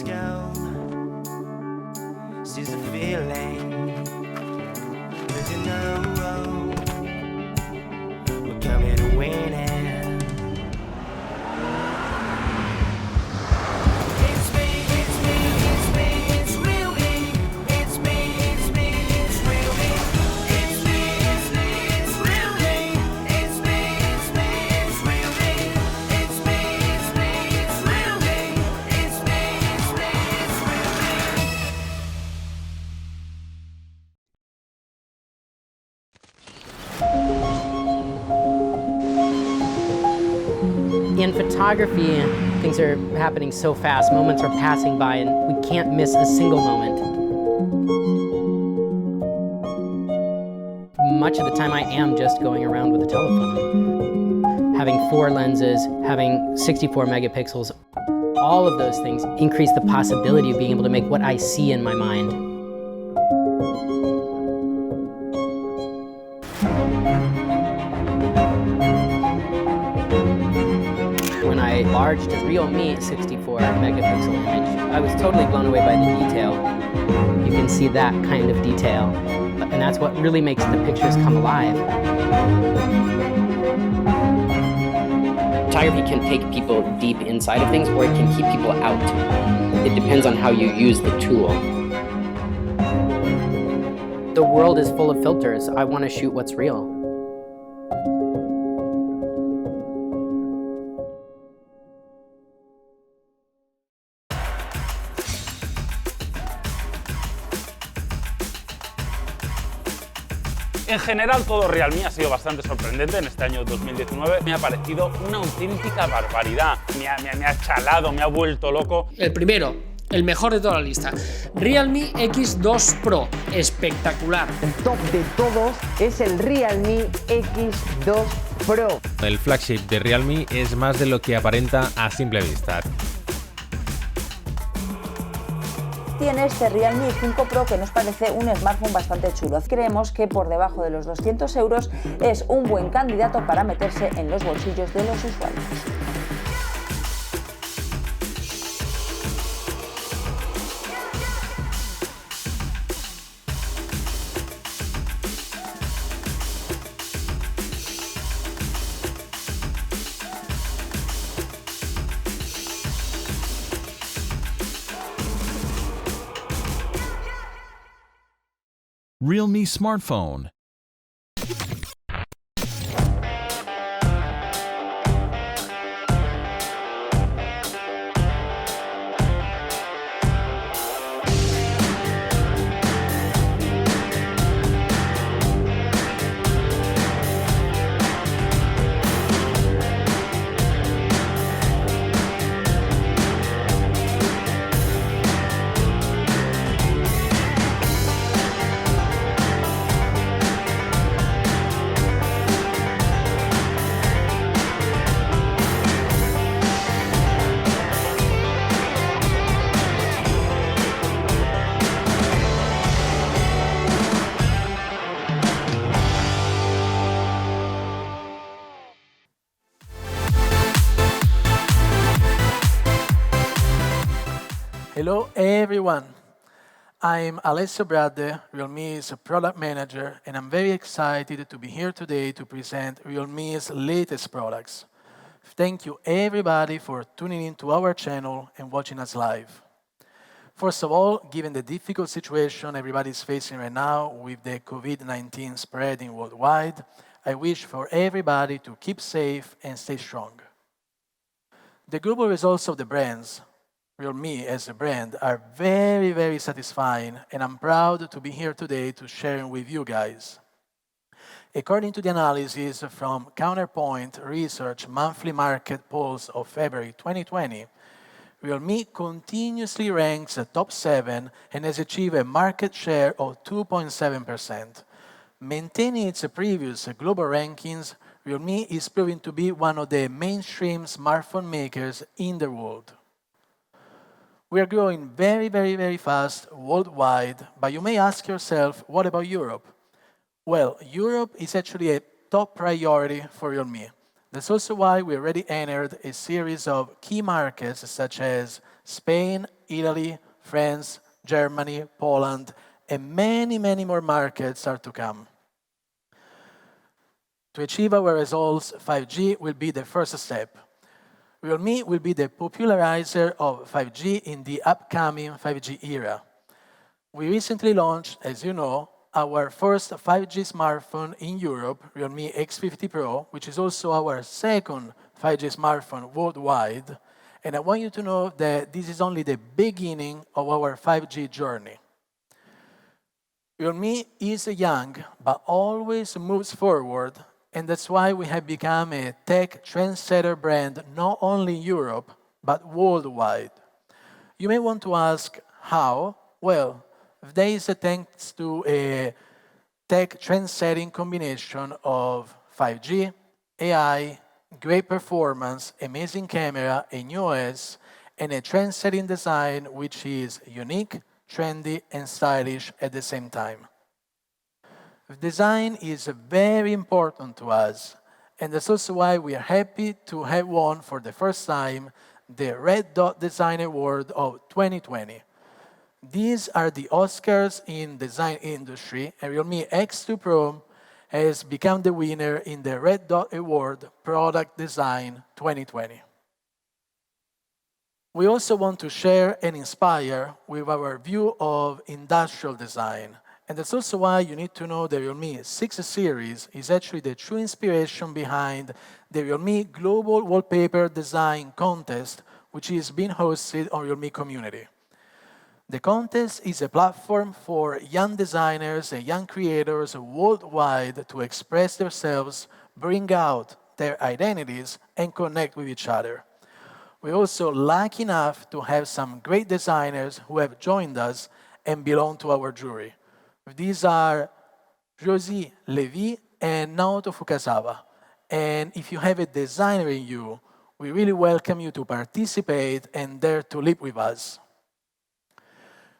go. Seize the feeling, 'cause you know we're coming to win it. In photography, things are happening so fast, moments are passing by, and we can't miss a single moment. Much of the time I am just going around with a telephone. Having 4 lenses, having 64 megapixels, all of those things increase the possibility of being able to make what I see in my mind. When I enlarged a realme 64 megapixel image, I was totally blown away by the detail. You can see that kind of detail, and that's what really makes the pictures come alive. Photography can take people deep inside of things, or it can keep people out. It depends on how you use the tool. The world is full of filters. I want to shoot what's real. En general, todo Realme ha sido bastante sorprendente en este año 2019. Me ha parecido una auténtica barbaridad. Me ha chalado, me ha vuelto loco. El primero, el mejor de toda la lista, Realme X2 Pro, espectacular. El top de todos es el Realme X2 Pro. El flagship de Realme es más de lo que aparenta a simple vista. Tiene este Realme 5 Pro que nos parece un smartphone bastante chulo. Creemos que por debajo de los 200 euros es un buen candidato para meterse en los bolsillos de los usuarios. Realme smartphone. Hello everyone, I'm Alessio Bradde, Realme's product manager, and I'm very excited to be here today to present Realme's latest products. Thank you everybody for tuning into our channel and watching us live. First of all, given the difficult situation everybody's facing right now with the COVID-19 spreading worldwide, I wish for everybody to keep safe and stay strong. The global results of the brands, Realme as a brand, are very, very satisfying, and I'm proud to be here today to share with you guys. According to the analysis from Counterpoint Research monthly market polls of February 2020, Realme continuously ranks at top 7 and has achieved a market share of 2.7%. Maintaining its previous global rankings, Realme is proving to be one of the mainstream smartphone makers in the world. We are growing very, very, very fast worldwide, but you may ask yourself, what about Europe? Well, Europe is actually a top priority for Realme. That's also why we already entered a series of key markets such as Spain, Italy, France, Germany, Poland, and many, many more markets are to come. To achieve our results, 5G will be the first step. realme will be the popularizer of 5G in the upcoming 5G era. We recently launched, as you know, our first 5G smartphone in Europe, Realme X50 Pro, which is also our second 5G smartphone worldwide. And I want you to know that this is only the beginning of our 5G journey. Realme is young, but always moves forward, and that's why we have become a tech trendsetter brand not only in Europe, but worldwide. You may want to ask how? Well, there is a thanks to a tech trend-setting combination of 5G, AI, great performance, amazing camera, a new OS, and a trend-setting design which is unique, trendy, and stylish at the same time. Design is very important to us, and that's also why we are happy to have won for the first time the Red Dot Design Award of 2020. These are the Oscars in design industry, and Realme X2 Pro has become the winner in the Red Dot Award Product Design 2020. We also want to share and inspire with our view of industrial design. And that's also why you need to know the Realme 6 series is actually the true inspiration behind the Realme Global Wallpaper Design Contest, which is being hosted on Realme Community. The contest is a platform for young designers and young creators worldwide to express themselves, bring out their identities, and connect with each other. We're also lucky enough to have some great designers who have joined us and belong to our jury. These are Josie Levy and Naoto Fukasawa. And if you have a designer in you, we really welcome you to participate and dare to live with us.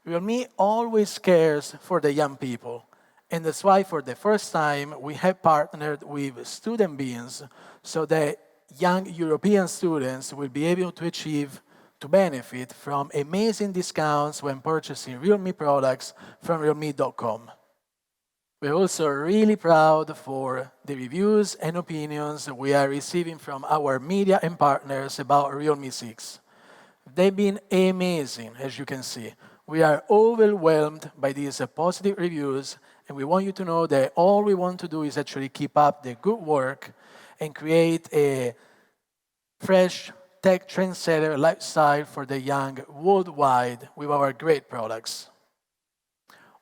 Realme always cares for the young people, and that's why for the first time we have partnered with Student Beans so that young European students will be able to benefit from amazing discounts when purchasing Realme products from realme.com. We're also really proud for the reviews and opinions we are receiving from our media and partners about Realme 6. They've been amazing, as you can see. We are overwhelmed by these positive reviews, and we want you to know that all we want to do is actually keep up the good work and create a fresh tech trendsetter lifestyle for the young worldwide with our great products.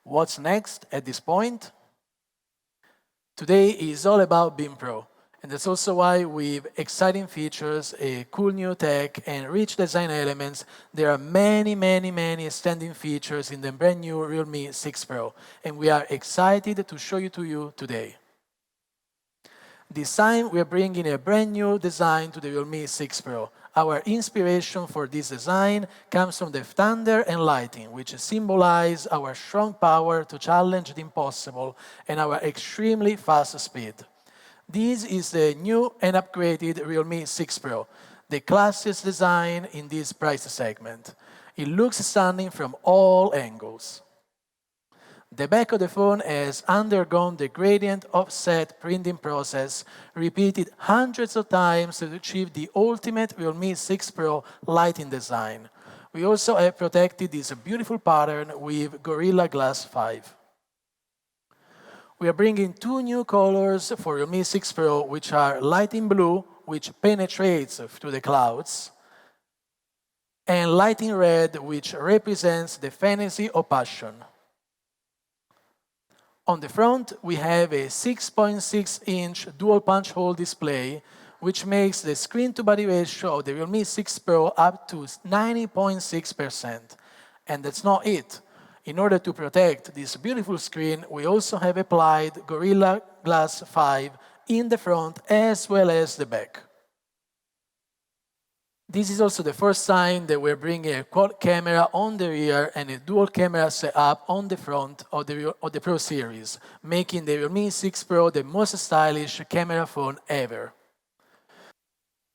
What's next at this point? Today is all about Beam Pro, and that's also why with exciting features, a cool new tech, and rich design elements, there are many standing features in the brand new Realme 6 Pro, and we are excited to show you to you today. This time, we are bringing a brand new design to the Realme 6 Pro. Our inspiration for this design comes from the thunder and lightning, which symbolize our strong power to challenge the impossible and our extremely fast speed. This is the new and upgraded Realme 6 Pro, the classiest design in this price segment. It looks stunning from all angles. The back of the phone has undergone the gradient offset printing process, repeated hundreds of times to achieve the ultimate Realme 6 Pro lighting design. We also have protected this beautiful pattern with Gorilla Glass 5. We are bringing two new colors for Realme 6 Pro, which are lighting blue, which penetrates through the clouds, and lighting red, which represents the fantasy of passion. On the front, we have a 6.6-inch dual punch hole display, which makes the screen-to-body ratio of the Realme 6 Pro up to 90.6%. And that's not it. In order to protect this beautiful screen, we also have applied Gorilla Glass 5 in the front as well as the back. This is also the first time that we're bringing a quad camera on the rear and a dual camera setup on the front of the Pro series, making the Realme 6 Pro the most stylish camera phone ever.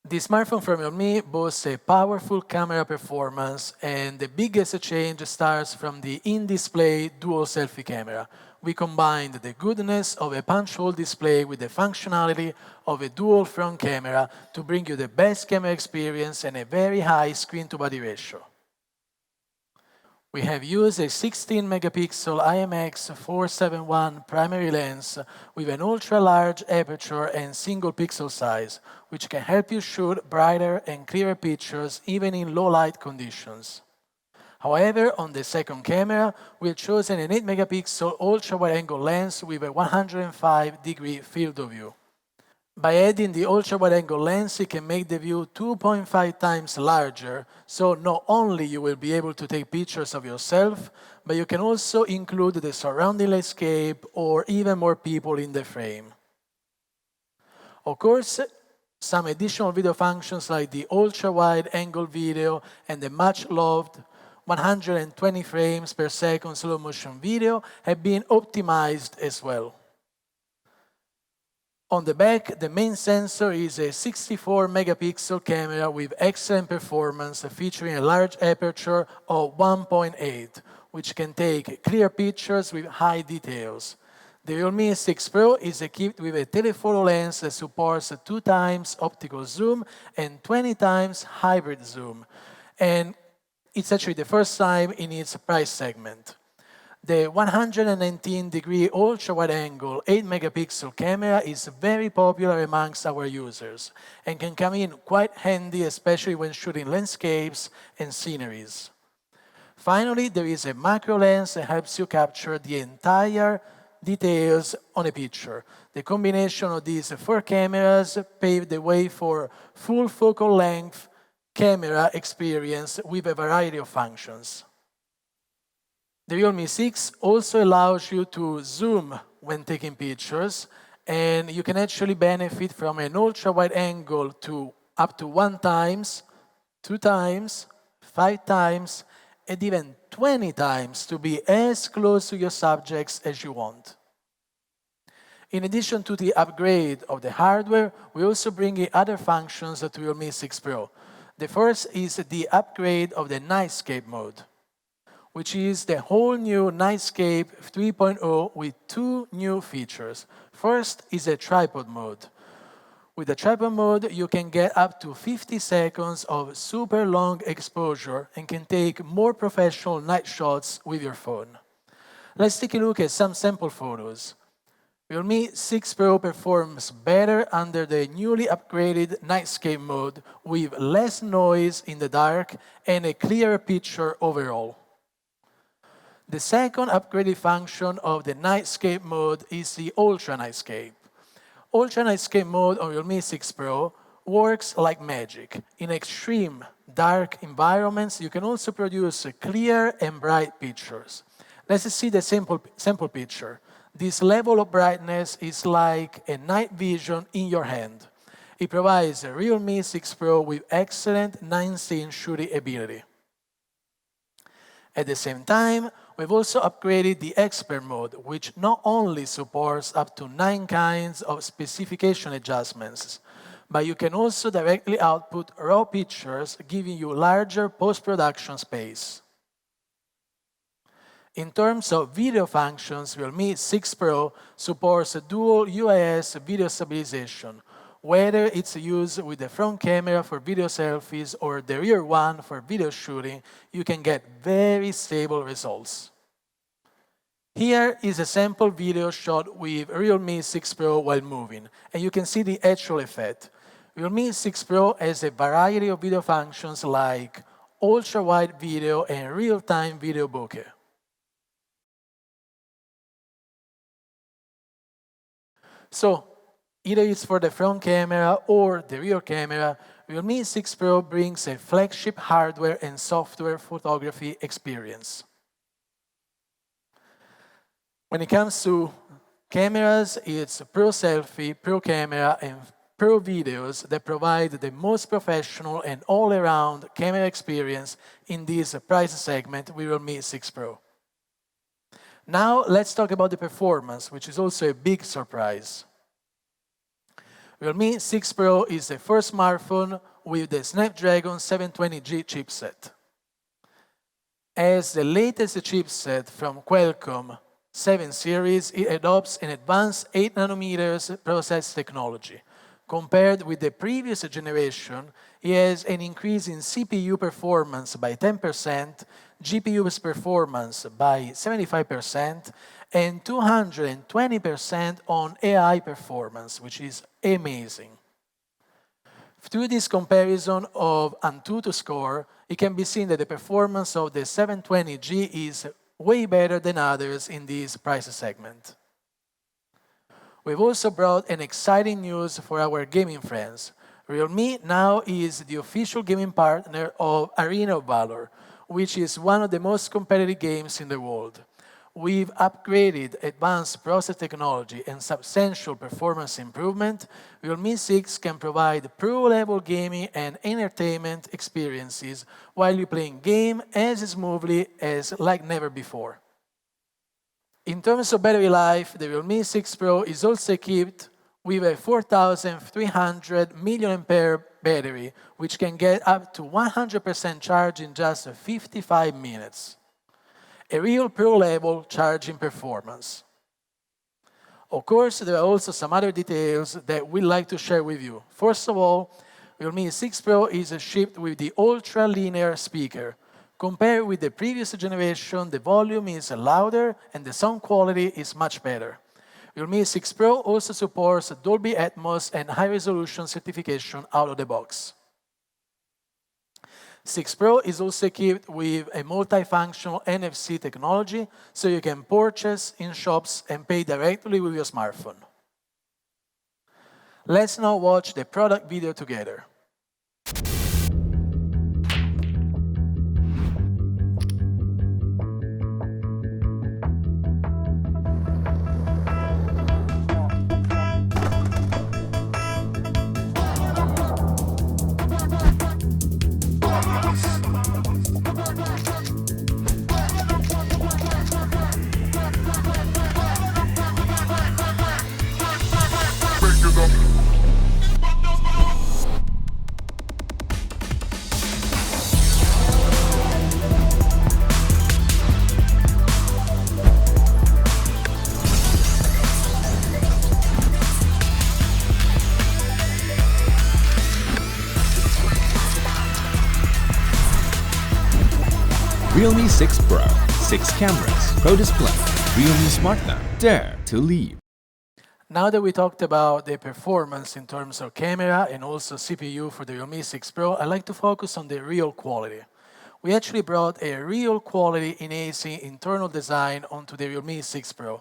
The smartphone from Realme boasts a powerful camera performance, and the biggest change starts from the in-display dual selfie camera. We combined the goodness of a punch-hole display with the functionality of a dual front camera to bring you the best camera experience and a very high screen-to-body ratio. We have used a 16-megapixel IMX471 primary lens with an ultra-large aperture and single pixel size, which can help you shoot brighter and clearer pictures even in low-light conditions. However, on the second camera, we've chosen an 8-megapixel ultra-wide-angle lens with a 105-degree field of view. By adding the ultra-wide-angle lens, it can make the view 2.5 times larger, so not only you will be able to take pictures of yourself, but you can also include the surrounding landscape or even more people in the frame. Of course, some additional video functions like the ultra-wide-angle video and the much-loved 120 frames per second slow-motion video have been optimized as well. On the back, the main sensor is a 64-megapixel camera with excellent performance, featuring a large aperture of 1.8, which can take clear pictures with high details. The Realme 6 Pro is equipped with a telephoto lens that supports 2 times optical zoom and 20 times hybrid zoom, and it's actually the first time in its price segment. The 119-degree ultra-wide-angle 8-megapixel camera is very popular amongst our users and can come in quite handy, especially when shooting landscapes and sceneries. Finally, there is a macro lens that helps you capture the entire details on a picture. The combination of these 4 cameras paved the way for full focal length camera experience with a variety of functions. The Realme 6 also allows you to zoom when taking pictures, and you can actually benefit from an ultra-wide angle to up to 1 times, 2 times, 5 times, and even 20 times to be as close to your subjects as you want. In addition to the upgrade of the hardware, we also bring in other functions to Realme 6 Pro. The first is the upgrade of the Nightscape mode, which is the whole new Nightscape 3.0 with 2 new features. First is a tripod mode. With the tripod mode, you can get up to 50 seconds of super long exposure and can take more professional night shots with your phone. Let's take a look at some sample photos. Realme 6 Pro performs better under the newly upgraded Nightscape mode with less noise in the dark and a clearer picture overall. The second upgraded function of the Nightscape mode is the Ultra Nightscape. Ultra Nightscape mode on Realme 6 Pro works like magic. In extreme dark environments, you can also produce clear and bright pictures. Let's see the sample picture. This level of brightness is like a night vision in your hand. It provides a Realme 6 Pro with excellent 9-scene shooting ability. At the same time, we've also upgraded the Expert mode, which not only supports up to 9 kinds of specification adjustments, but you can also directly output raw pictures, giving you larger post-production space. In terms of video functions, Realme 6 Pro supports dual UIS video stabilization, whether it's used with the front camera for video selfies or the rear one for video shooting, you can get very stable results. Here is a sample video shot with Realme 6 Pro while moving, and you can see the actual effect. Realme 6 Pro has a variety of video functions like ultra-wide video and real-time video bokeh. So, either it's for the front camera or the rear camera, Realme 6 Pro brings a flagship hardware and software photography experience. When it comes to cameras, it's Pro Selfie, Pro Camera, and Pro Videos that provide the most professional and all-around camera experience in this price segment with Realme 6 Pro. Now, let's talk about the performance, which is also a big surprise. Realme 6 Pro is the first smartphone with the Snapdragon 720G chipset. As the latest chipset from Qualcomm 7 series, it adopts an advanced 8nm process technology. Compared with the previous generation, it has an increase in CPU performance by 10%, GPU's performance by 75%, and 220% on AI performance, which is amazing. Through this comparison of Antutu score, it can be seen that the performance of the 720G is way better than others in this price segment. We've also brought an exciting news for our gaming friends. Realme now is the official gaming partner of Arena of Valor, which is one of the most competitive games in the world. We've upgraded advanced process technology and substantial performance improvement. Realme 6 can provide pro-level gaming and entertainment experiences while you playing game as smoothly as like never before. In terms of battery life, the Realme 6 Pro is also equipped with a 4,300 mAh battery, which can get up to 100% charge in just 55 minutes. A real pro-level charging performance. Of course, there are also some other details that we'd like to share with you. First of all, Realme 6 Pro is shipped with the ultra-linear speaker. Compared with the previous generation, the volume is louder and the sound quality is much better. Realme 6 Pro also supports Dolby Atmos and high-resolution certification out of the box. 6 Pro is also equipped with a multifunctional NFC technology, so you can purchase in shops and pay directly with your smartphone. Let's now watch the product video together. Realme 6 Pro, 6 cameras, Pro display, Realme smartphone, dare to leave. Now that we talked about the performance in terms of camera and also CPU for the Realme 6 Pro, I'd like to focus on the real quality. We actually brought a real quality in AC internal design onto the Realme 6 Pro.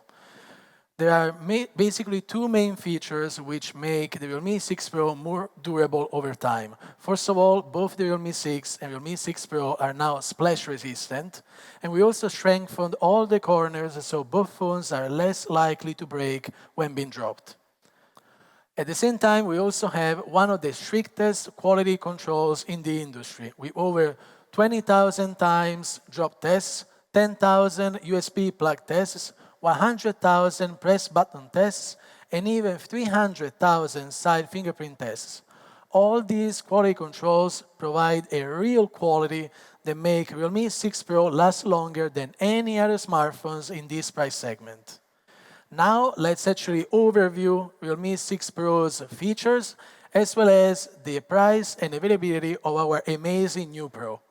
There are basically two main features which make the Realme 6 Pro more durable over time. First of all, both the Realme 6 and Realme 6 Pro are now splash resistant, and we also strengthened all the corners so both phones are less likely to break when being dropped. At the same time, we also have one of the strictest quality controls in the industry, with over 20,000 times drop tests, 10,000 USB plug tests, 100,000 press button tests, and even 300,000 side fingerprint tests. All these quality controls provide a real quality that make Realme 6 Pro last longer than any other smartphones in this price segment. Now, let's actually overview Realme 6 Pro's features, as well as the price and availability of our amazing new Pro.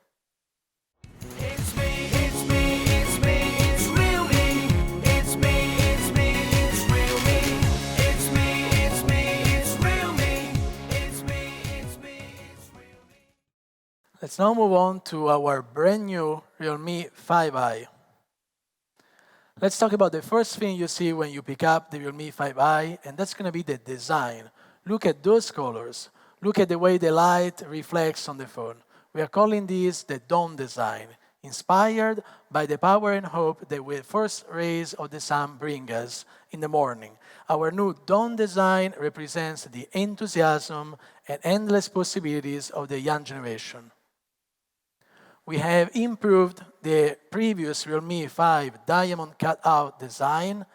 Let's now move on to our brand new Realme 5i. Let's talk about the first thing you see when you pick up the Realme 5i, and that's going to be the design. Look at those colors. Look at the way the light reflects on the phone. We are calling this the dawn design, inspired by the power and hope that the first rays of the sun bring us in the morning. Our new dawn design represents the enthusiasm and endless possibilities of the young generation. We have improved the previous Realme 5 diamond cutout design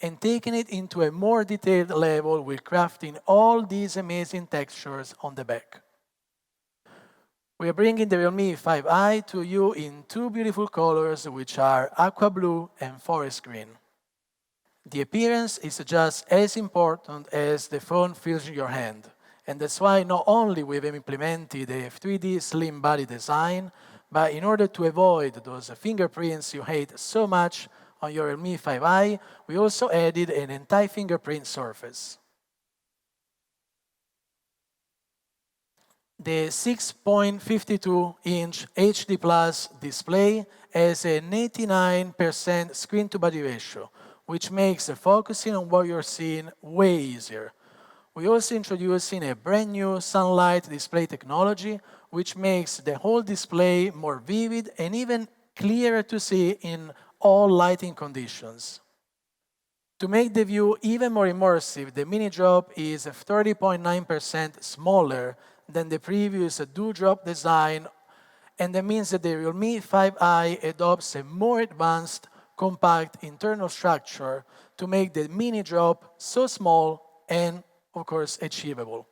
and taking it into a more detailed level with crafting all these amazing textures on the back. We are bringing the Realme 5i to you in two beautiful colors, which are aqua blue and forest green. The appearance is just as important as the phone feels in your hand, and that's why not only we've implemented a 3D slim body design, but in order to avoid those fingerprints you hate so much on your Realme 5i, we also added an anti-fingerprint surface. The 6.52-inch HD Plus display has an 89% screen-to-body ratio, which makes focusing on what you're seeing way easier. We're also introducing a brand new sunlight display technology, which makes the whole display more vivid and even clearer to see in all lighting conditions. To make the view even more immersive, the mini drop is 30.9% smaller than the previous Dewdrop design, and that means that the Realme 5i adopts a more advanced, compact internal structure to make the mini drop so small and, of course, achievable.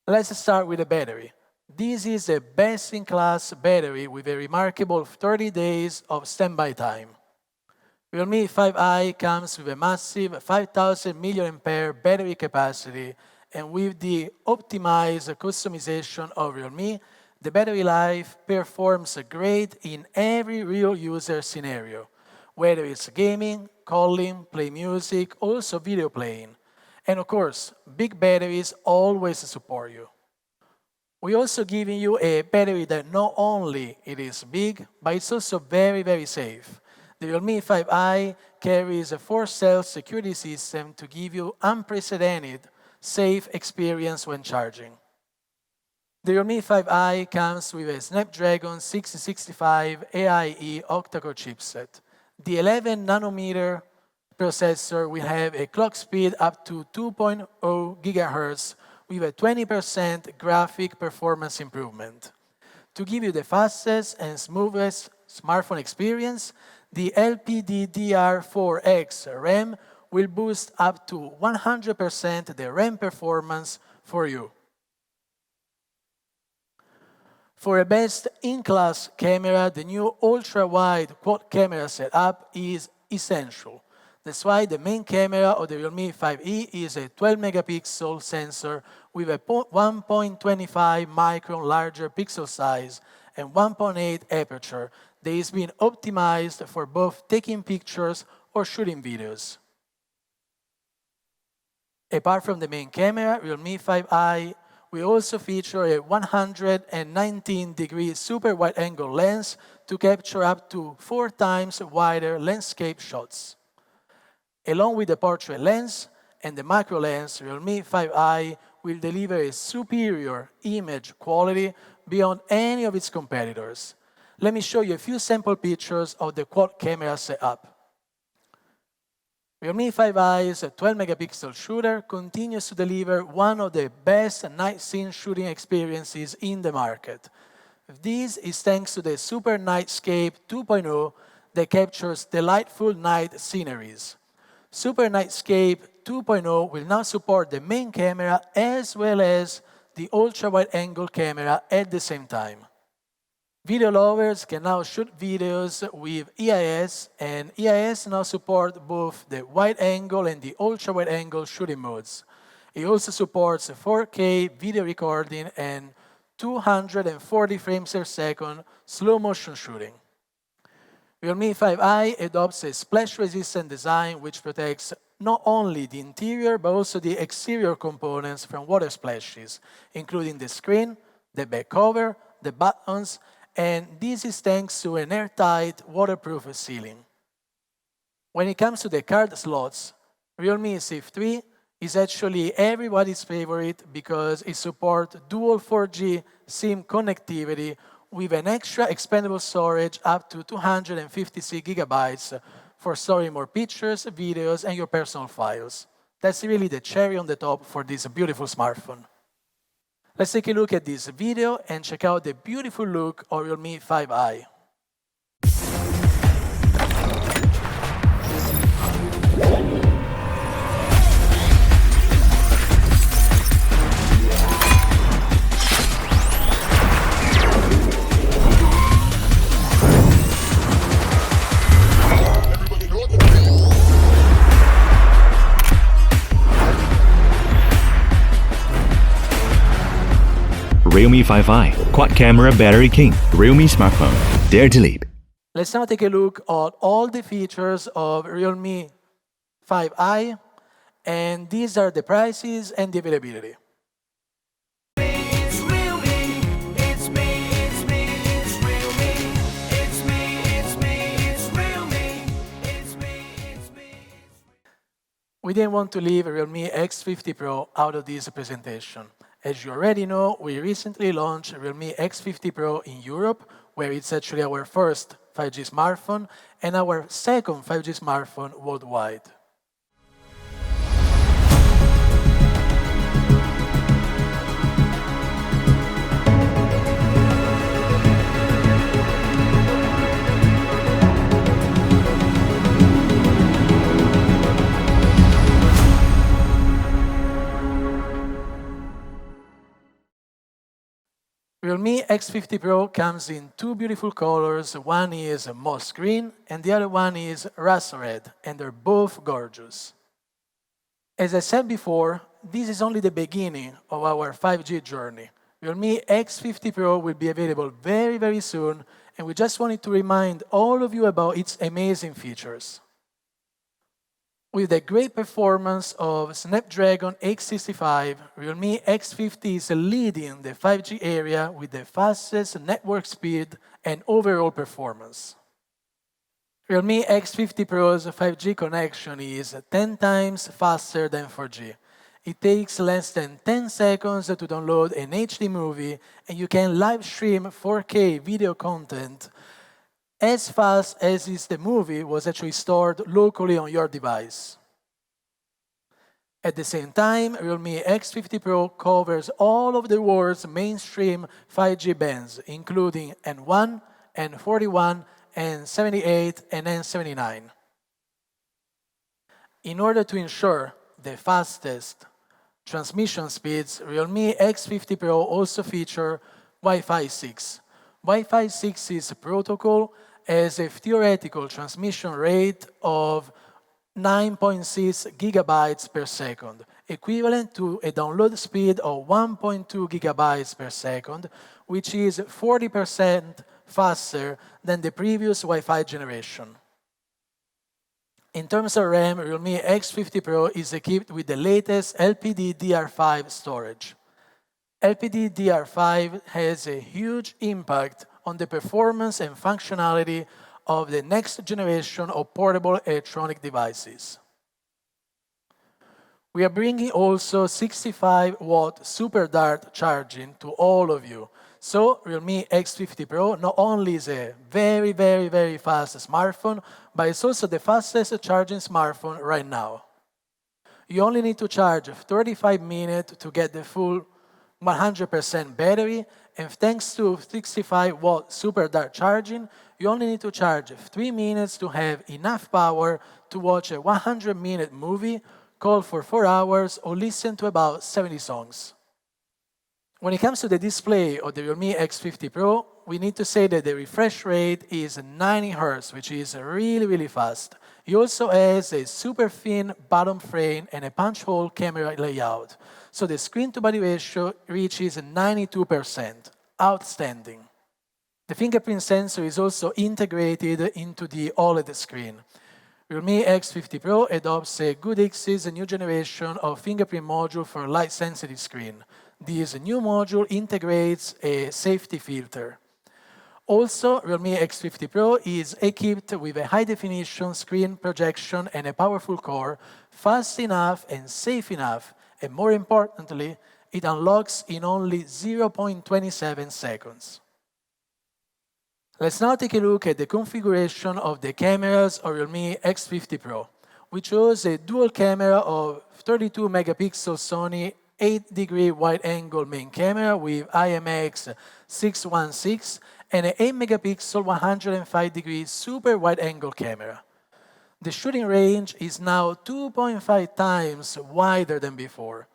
Let's start with the battery. This is a best-in-class battery with a remarkable 30 days of standby time. Realme 5i comes with a massive 5,000 mAh battery capacity, and with the optimized customization of Realme, the battery life performs great in every real user scenario, whether it's gaming, calling, play music, also video playing. And of course, big batteries always support you. We're also giving you a battery that not only it is big, but it's also very, very safe. The Realme 5i carries a 4-cell security system to give you unprecedented safe experience when charging. The Realme 5i comes with a Snapdragon 665 AIE octa-core chipset. The 11nm processor will have a clock speed up to 2.0 GHz with a 20% graphic performance improvement. To give you the fastest and smoothest smartphone experience, the LPDDR4X RAM will boost up to 100% the RAM performance for you. For a best-in-class camera, the new ultra-wide quad camera setup is essential. That's why the main camera of the Realme 5e is a 12-megapixel sensor with a 1.25 micron larger pixel size and 1.8 aperture that is being optimized for both taking pictures or shooting videos. Apart from the main camera, Realme 5i will also feature a 119-degree super wide-angle lens to capture up to 4 times wider landscape shots. Along with the portrait lens and the macro lens, Realme 5i will deliver a superior image quality beyond any of its competitors. Let me show you a few sample pictures of the quad camera setup. Realme 5i's 12-megapixel shooter continues to deliver one of the best night scene shooting experiences in the market. This is thanks to the Super Nightscape 2.0 that captures delightful night sceneries. Super Nightscape 2.0 will now support the main camera as well as the ultra-wide-angle camera at the same time. Video lovers can now shoot videos with EIS, and EIS now support both the wide-angle and the ultra-wide-angle shooting modes. It also supports 4K video recording and 240 frames per second slow-motion shooting. Realme 5i adopts a splash-resistant design which protects not only the interior but also the exterior components from water splashes, including the screen, the back cover, the buttons, and this is thanks to an airtight, waterproof sealing. When it comes to the card slots, Realme Safe 3 is actually everybody's favorite because it supports dual 4G SIM connectivity with an extra expandable storage up to 256 gigabytes for storing more pictures, videos, and your personal files. That's really the cherry on the top for this beautiful smartphone. Let's take a look at this video and check out the beautiful look of Realme 5i. Realme 5i, quad camera battery king, Realme smartphone. Dare to leap. Let's now take a look at all the features of Realme 5i, and these are the prices and the availability. We didn't want to leave Realme X50 Pro out of this presentation. As you already know, we recently launched Realme X50 Pro in Europe, where it's actually our first 5G smartphone and our second 5G smartphone worldwide. Realme X50 Pro comes in two beautiful colors. One is moss green and the other one is rust red, and they're both gorgeous. As I said before, this is only the beginning of our 5G journey. Realme X50 Pro will be available very, very soon, and we just wanted to remind all of you about its amazing features. With the great performance of Snapdragon 865, Realme X50 is leading the 5G area with the fastest network speed and overall performance. Realme X50 Pro's 5G connection is 10 times faster than 4G. It takes less than 10 seconds to download an HD movie, and you can live stream 4K video content as fast as if the movie was actually stored locally on your device. At the same time, Realme X50 Pro covers all of the world's mainstream 5G bands, including N1, N41, N78, and N79. In order to ensure the fastest transmission speeds, Realme X50 Pro also features Wi-Fi 6. Wi-Fi 6's protocol has a theoretical transmission rate of 9.6 gigabytes per second, equivalent to a download speed of 1.2 gigabytes per second, which is 40% faster than the previous Wi-Fi generation. In terms of RAM, Realme X50 Pro is equipped with the latest LPDDR5 storage. LPDDR5 has a huge impact on the performance and functionality of the next generation of portable electronic devices. We are bringing also 65-watt Super Dart charging to all of you. So Realme X50 Pro not only is a very, very, very fast smartphone, but it's also the fastest charging smartphone right now. You only need to charge 35 minutes to get the full 100% battery, and thanks to 65-watt Super Dart charging, you only need to charge 3 minutes to have enough power to watch a 100-minute movie, call for 4 hours, or listen to about 70 songs. When it comes to the display of the Realme X50 Pro, we need to say that the refresh rate is 90 Hz, which is really, really fast. It also has a super thin bottom frame and a punch hole camera layout. So the screen-to-body ratio reaches 92%. Outstanding. The fingerprint sensor is also integrated into the OLED screen. Realme X50 Pro adopts a Goodix's new generation of fingerprint module for light-sensitive screen. This new module integrates a safety filter. Also, Realme X50 Pro is equipped with a high-definition screen projection and a powerful core, fast enough and safe enough, and more importantly, it unlocks in only 0.27 seconds. Let's now take a look at the configuration of the cameras of Realme X50 Pro. We chose a dual camera of 32 megapixel Sony 8-degree wide-angle main camera with IMX616 and an 8-megapixel 105-degree super wide-angle camera. The shooting range is now 2.5 times wider than before.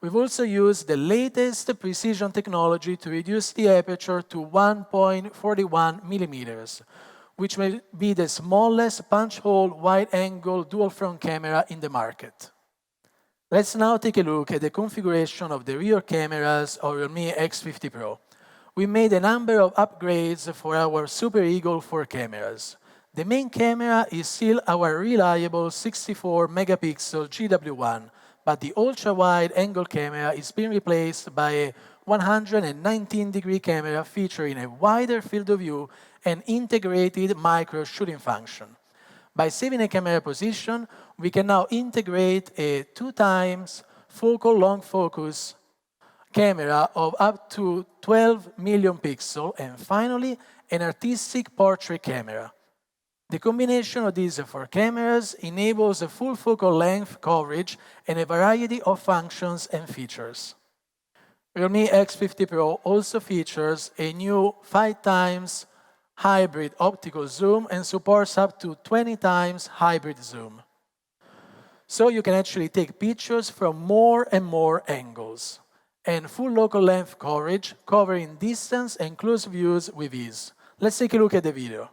We've also used the latest precision technology to reduce the aperture to 1.41 millimeters, which may be the smallest punch-hole wide-angle dual-front camera in the market. Let's now take a look at the configuration of the rear cameras of Realme X50 Pro. We made a number of upgrades for our Super Eagle 4 cameras. The main camera is still our reliable 64 megapixel GW1, but the ultra-wide angle camera is being replaced by a 119-degree camera featuring a wider field of view and integrated micro shooting function. By saving a camera position, we can now integrate a 2x focal long focus camera of up to 12 million pixels, and finally, an artistic portrait camera. The combination of these 4 cameras enables a full focal length coverage and a variety of functions and features. Realme X50 Pro also features a new 5x hybrid optical zoom and supports up to 20x hybrid zoom. So you can actually take pictures from more and more angles. And full local length coverage, covering distance and close views with ease. Let's take a look at the video.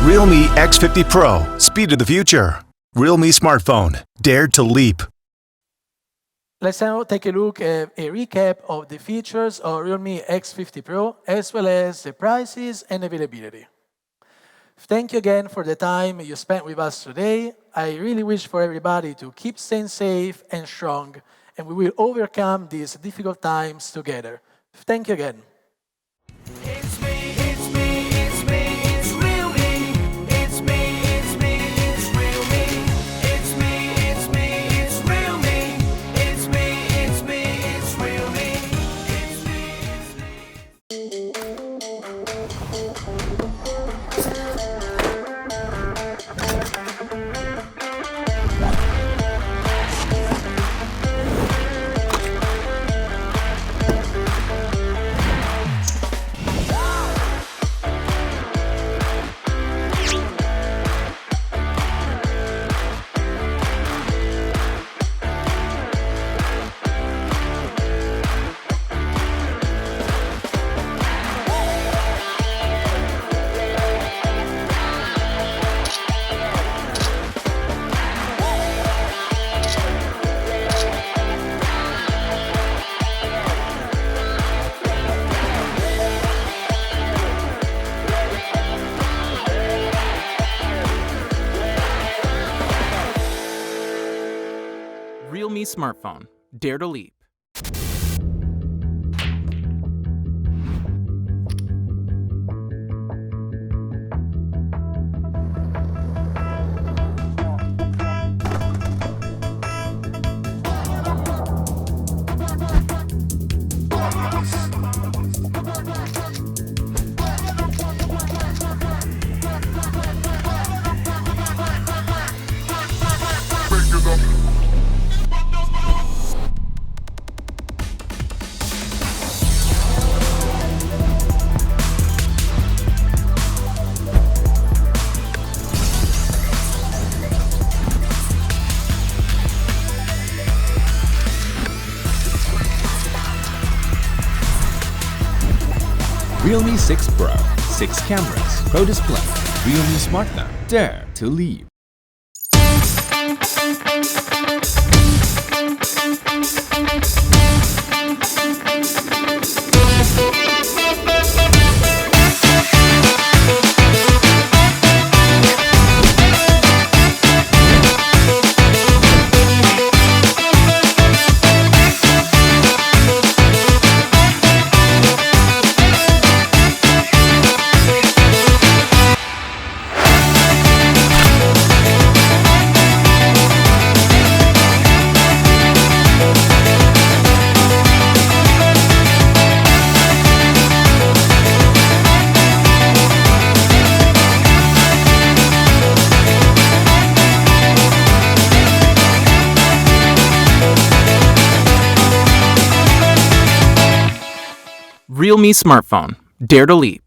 Realme X50 Pro, speed of the future. Realme smartphone, dare to leap. Let's now take a look at a recap of the features of Realme X50 Pro, as well as the prices and availability. Thank you again for the time you spent with us today. I really wish for everybody to keep staying safe and strong, and we will overcome these difficult times together. Thank you again. Realme smartphone, dare to leap. Realme 6 Pro, 6 cameras, Pro display, Realme smartphone, dare to leap. Realme smartphone. Dare to leap.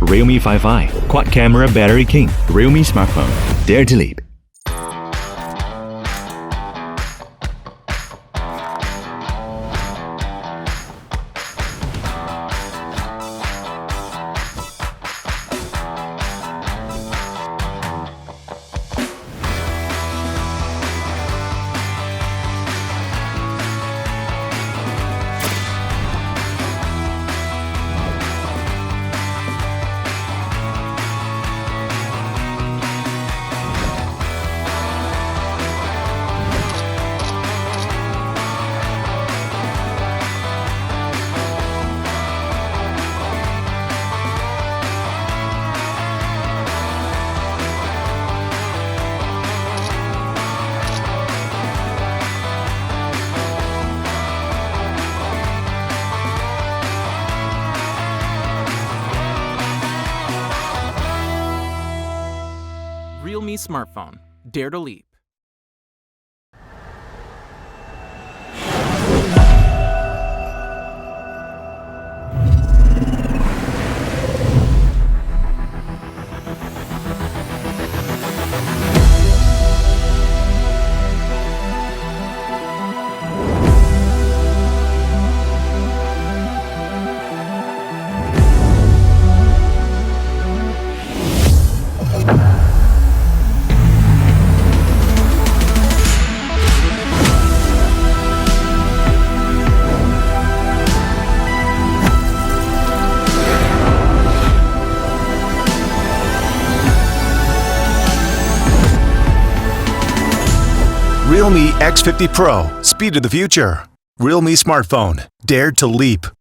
Realme 5i, quad camera battery king. Realme smartphone. Dare to leap. Realme smartphone. Dare to leap. Realme X50 Pro, speed of the future. Realme smartphone, dare to leap.